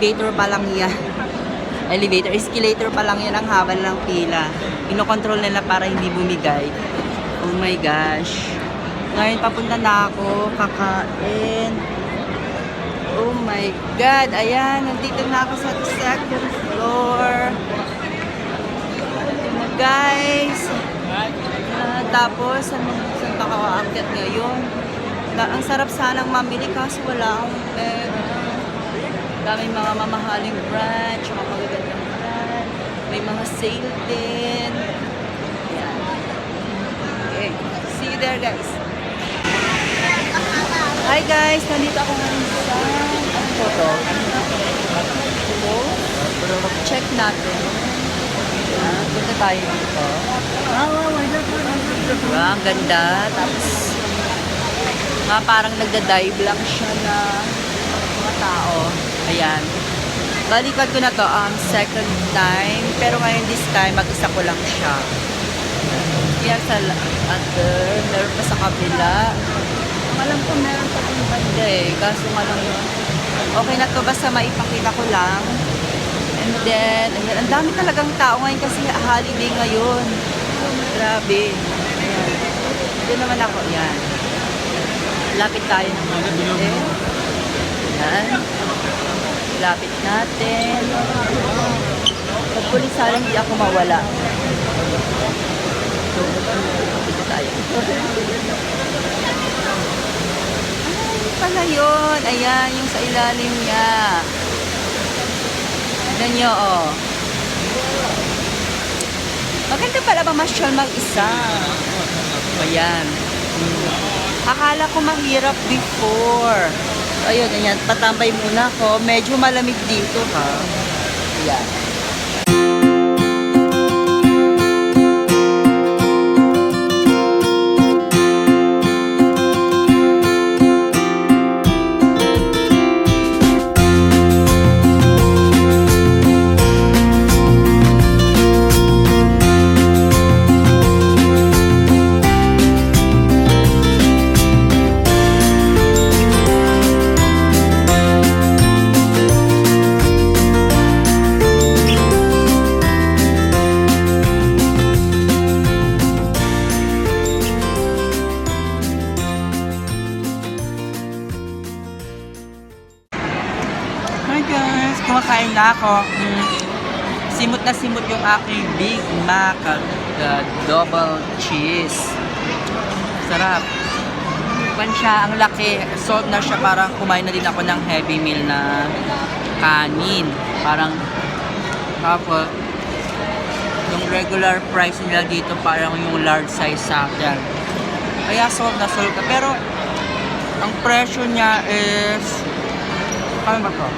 elevator pa lang yan. Escalator pa lang yan ang haba ng pila. Ino-control nila para hindi bumigay. Oh my gosh. Ngayon papunta na ako, kakain. Oh my God, ayan, nandito na ako sa second floor. Ito na guys. Tapos, saan pa ako aakyat ngayon? Ang sarap sanang mamili kaso wala akong pera. Daming mga mamahaling brand, tsaka magagandang brand. May mga sale din. Ayan. Okay, see you there guys. Hi guys, nandito ako ngayon sa photo. Check natin. Punta tayo dito. Diba? Ang ganda. Tapos, parang nagda-dive lang siya na mga tao. Ayan. Balikan ko na to second time. Pero ngayon this time, mag-isa ko lang siya. Kaya sa other, meron pa sa kabila. Alam ko meron pa yung banda eh. Kaso nga lang yun. Okay na to, basta maipakita ko lang. And then, ayan, ang dami talagang tao ngayon kasi holiday ngayon. Grabe. Ayan. Doon naman ako. Ayan. Lapit tayo ng mga natin. Ayan. Lapit natin. Pag pulisalan, hindi ako mawala. Dito tayo. Pala yun. Ayan, yung sa ilalim niya. Tignan nyo, oh. Maganda pala mamasyal mag-isa. Ayan. Akala ko mahirap before. Ayun, ayan. Patambay muna ako. Medyo malamig dito, ha. Ayan. Kumakain na ako. Simot na simot yung aking Big Mac double cheese. Sarap. Pan siya, ang laki. Salt na siya, parang kumain na din ako ng heavy meal na kanin. Parang tapos yung regular price nila dito parang yung large size sa akin. Kaya salt na salt. Pero ang presyo niya is ano ba to?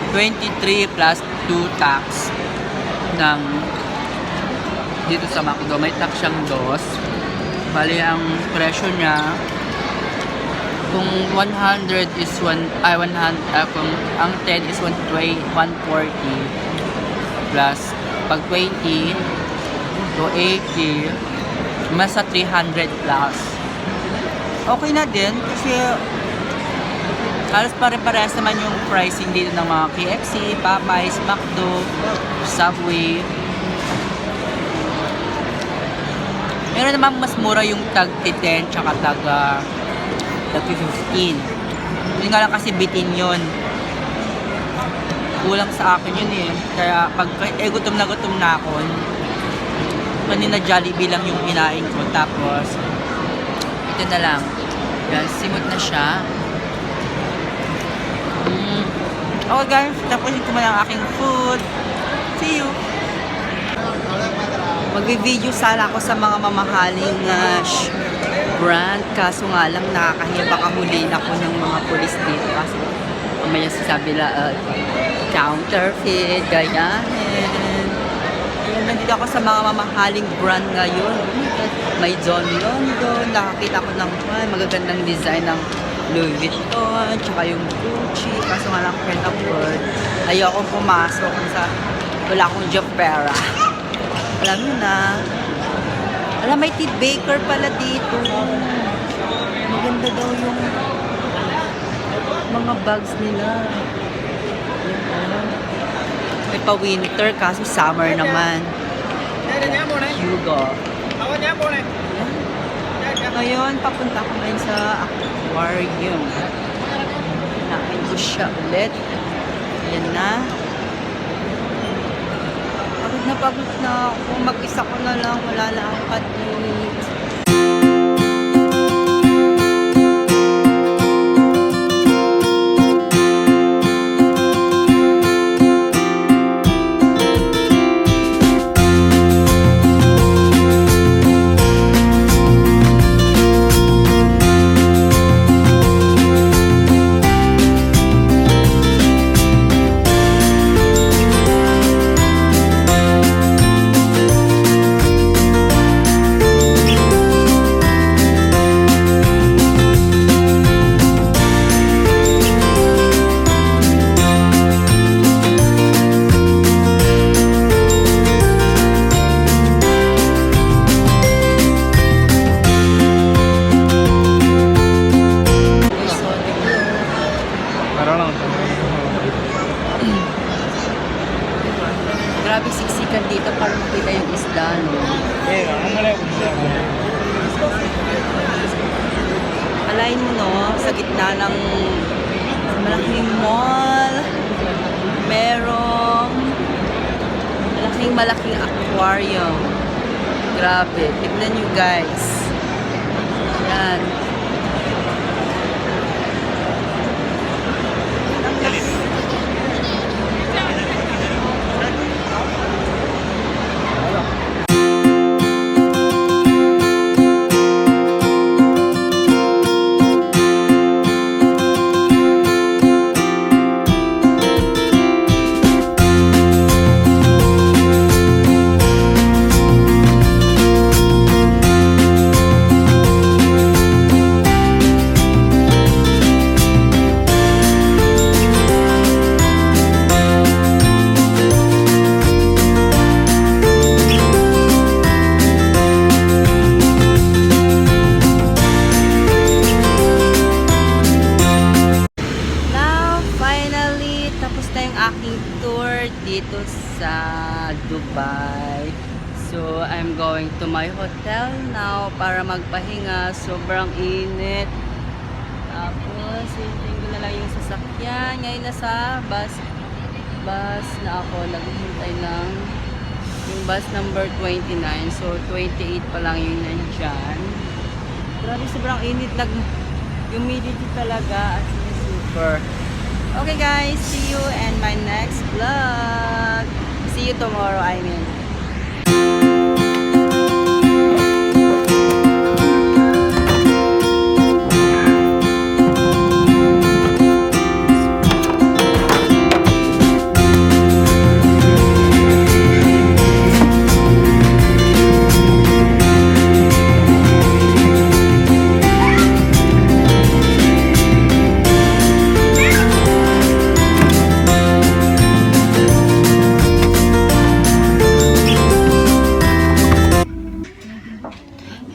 23 plus 2 tax ng dito sa McDo. May tax siyang 2. Bali, ang presyo niya kung 100 is 100, kung ang 10 is 140 plus pag 20 to 80 masa 300 plus. Okay na din kasi halos pare-parehas naman yung pricing dito ng mga KFC, Popeyes, McDo, Subway. Meron namang mas mura yung tag 10 tsaka tag 15. Yun nga lang kasi bitin yun. Kulang sa akin yun eh. Kaya pag gutom na ako, kanina Jollibee lang yung kinain ko. Tapos, ito na lang. Yan, simot na siya. Okay guys, tapusin ko muna ang aking food. See you! Magbe-video sana ako sa mga mamahaling brand. Kaso nga lang nakakahiya, baka huliin ako ng mga pulis dito. Kasi mamaya sasabi na counterfeit, ganyanin. Nandito ako sa mga mamahaling brand ngayon. May John London, nakakita ko ng magagandang design ng Louis Vuitton, tsaka yung Gucci. Kaso nga lang can't afford. Ayoko pumasok sa wala akong job pera. Alam nyo na. Alam, may tea baker pala dito. Maganda daw yung Mga bags nila. May pa-winter kasi summer naman. Hugo. Ngayon, papunta ko ngayon sa aquarium. Nakin ko siya ulit. Ayan na. Pagod na ako. Mag-isa ko na lang. Wala na akong katmate. Grabe siksikan dito para makita yung isda, no? Alain mo, no? Sa gitna ng malaking mall, merong malaking aquarium. Grabe. Tignan nyo, guys. Yan. Aking tour dito sa Dubai. So, I'm going to my hotel now para magpahinga. Sobrang init. Tapos, hintayin ko na lang yung sasakyan. Ngayon nasa bus na ako. Naghihintay ng yung bus number 29. So, 28 pa lang yung nandyan. Grabe, sobrang init. Humidity talaga. As in, super. Okay guys, see you in my next vlog. See you tomorrow, I mean.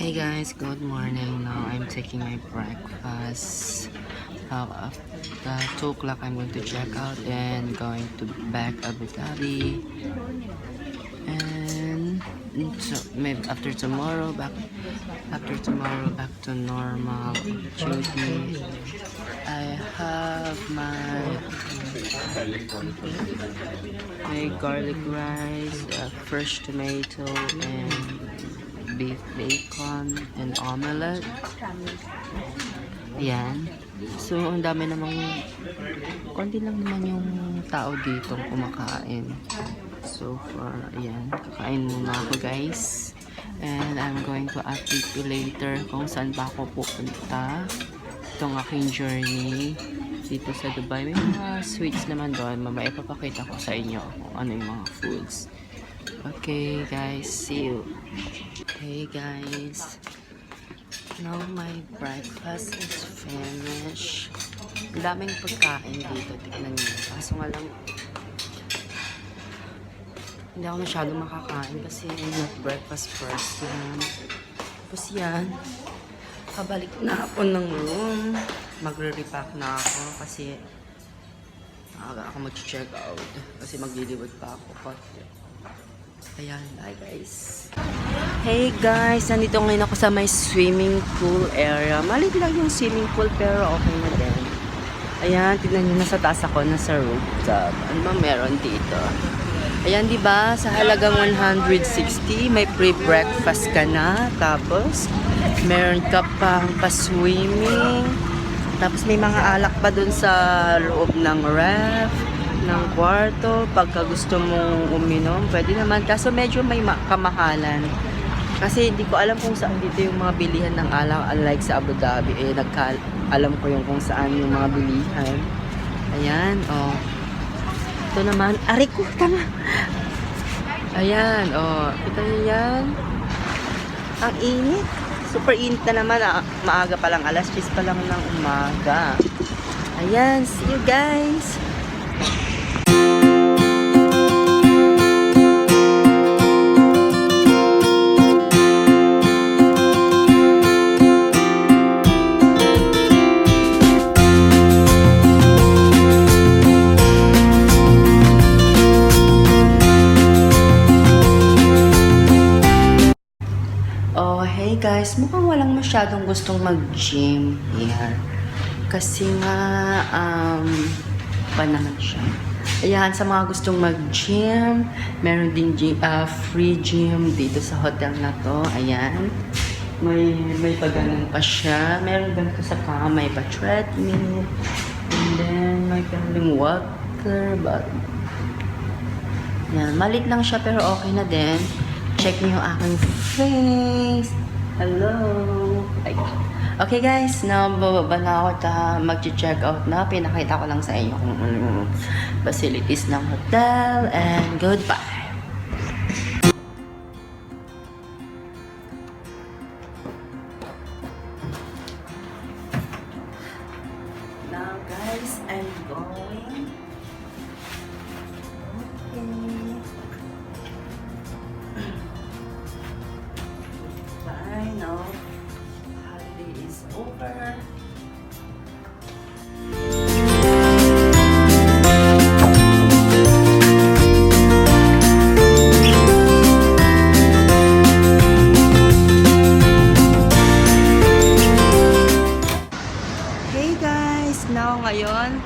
Hey guys, good morning. Now I'm taking my breakfast. At 2 o'clock I'm going to check out and going to back Abu Dhabi. And so maybe after tomorrow back to normal duty. I have my garlic rice, fresh tomato, and beef bacon and omelette. Ayan. So, ang dami namang konti lang naman yung tao dito kumakain. So far, ayan. Kakain muna ako, guys. And I'm going to update you later kung saan ba ako pupunta. Itong aking journey dito sa Dubai. May mga sweets naman doon. Mamaya papakita ko sa inyo kung ano yung mga foods. Okay, guys. See you. Hey guys, now my breakfast is finished. Ang daming pagkain dito, tignan nyo. Kaso nga lang, hindi ako masyado makakain kasi breakfast first yan. Tapos yan, kabalik na ako ng room. magre-repack na ako kasi aga ako mag-check out kasi magliliwag pa ako. Ayan, hi guys. Hey guys, nandito ngayon ako sa may swimming pool area. Maliit lang yung swimming pool pero okay na din. Ayan, tignan nyo, nasa taas ako, nasa rooftop. Ano ba meron dito? Ayan, di ba sa halagang 160, may free breakfast ka na. Tapos, meron ka pang pa-swimming. Tapos, may mga alak pa dun sa loob ng ref, ng kwarto. Pagka gusto mong uminom, pwede naman. Kaso, medyo may kamahalan. Kasi, hindi ko alam kung saan dito yung mga bilihan ng alak. Unlike sa Abu Dhabi, alam ko yung kung saan yung mga bilihan. Ayan, oh. Ito naman, aray ko, tama. Ayan, oh. Kita nyo yan. Ang init. Super init na naman. Maaga pa lang, alas 10 pa lang ng umaga. Ayan, see you guys. Hey guys, mukhang walang masyadong gustong mag-gym here. Kasi nga, pa naman siya. Ayan, sa mga gustong mag-gym, meron din free gym dito sa hotel na to. Ayan. May paganan pa siya. Meron ganito sa kama, may pa-treadmill. And then, may pang water. Ayan, malit lang siya pero okay na din. Check niyo yung aking face. Hello! Okay guys, now bababa na ako at mag-check out na. Pinakita ko lang sa inyo kung ano facilities ng hotel and goodbye! Now guys, I'm going. Now, holiday is over. Hey guys, now ngayon,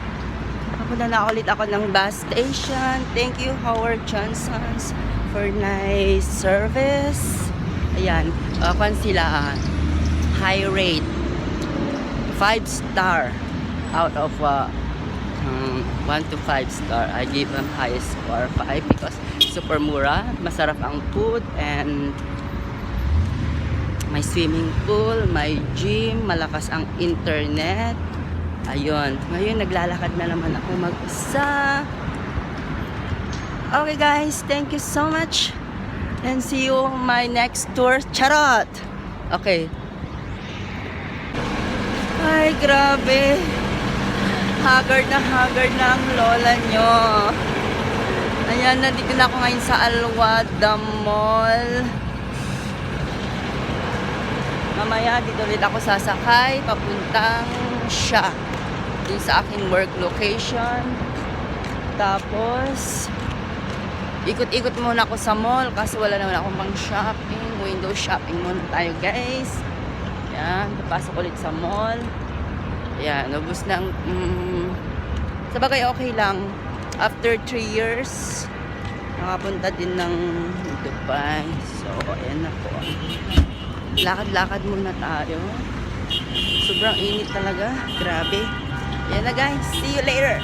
papunta na ulit ako ng bus station. Thank you Howard Johnson's for nice service. Ayan, kung sila high rate 5 star out of 1 to 5 star. I give them highest score 5 because super mura, masarap ang food and may swimming pool, may gym, malakas ang internet. Ayun, ngayon naglalakad na naman ako mag-isa. Okay guys, thank you so much. And see you on my next tour. Charot! Okay. Ay, grabe. Haggard na ang lola nyo. Ayan, nandito na ako ngayon sa Alwada Mall. Mamaya, dito ulit ako sasakay. Papuntang siya. Dito sa aking work location. Tapos ikot-ikot muna ako sa mall kasi wala naman akong pang shopping. Window shopping muna tayo guys. Yan, papasok ulit sa mall. Yan, ubos ng sabagay okay lang. After 3 years nakapunta din ng Dubai. So, ayan na po. Lakad-lakad muna tayo. Sobrang init talaga. Grabe. Yan na guys. See you later.